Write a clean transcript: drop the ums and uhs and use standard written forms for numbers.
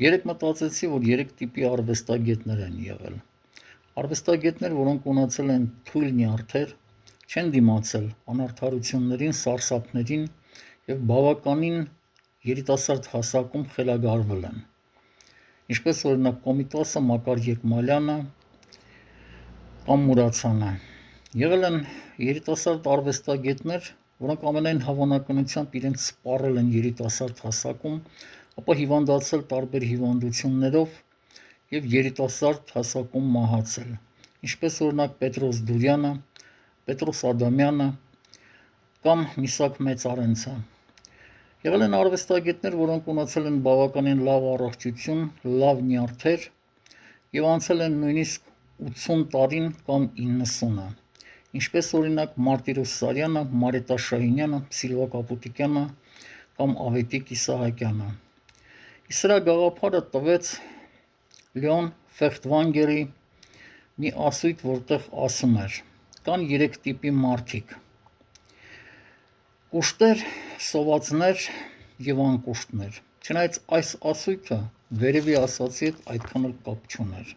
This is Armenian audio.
Երեք մտածեցի, որ 3 տիպի արվեստագետներ են եղել։ Արվեստագետներ, որոնք ունեցել են թույլ նյարդեր, չեն դիմացել անարդարություններին, սարսափներին եւ բավականին երիտասարդ հասակում խելագարվել են։ Ինչպես օրինակ Կոմիտասը, Մակար Եկմալյանը կամ Մուրացյանը։ Եղել են երիտասարդ արվեստագետներ, որոնք ամենայն հավանականությամբ իրենց սպառել են երիտասարդ հասակում, ապա հիվանդացել տարբեր հիվանդություններով եւ երիտասարդ հասակում մահացել, ինչպես օրինակ Պետրոս Դուրյանը, Պետրոս Ադամյանը կամ Միսակ Մեծարենցը։ Եղել են արվեստագետներ, որոնք ունեցել են բավականին լավ առողջություն, լավ նյարդեր եւ անցել են նույնիսկ 80 տարին կամ 90-ը, ինչպես օրինակ Մարտիրոս Սարյանը, Մարետա Շահինյանը, Սիլվա Կապուտիկյանը կամ Ավետիք Իսահակյանը։ Սրա գաղափարը տվեց Լեոն Ֆեխտվանգերի մի ասույթ, որտեղ ասում էր. կան 3 տիպի մարդիկ. կուշտեր, սովածներ եւ անկուշտներ։ Չնայած այս ասույթը վերևի ասացի հետ այդքան էլ կապ չուներ։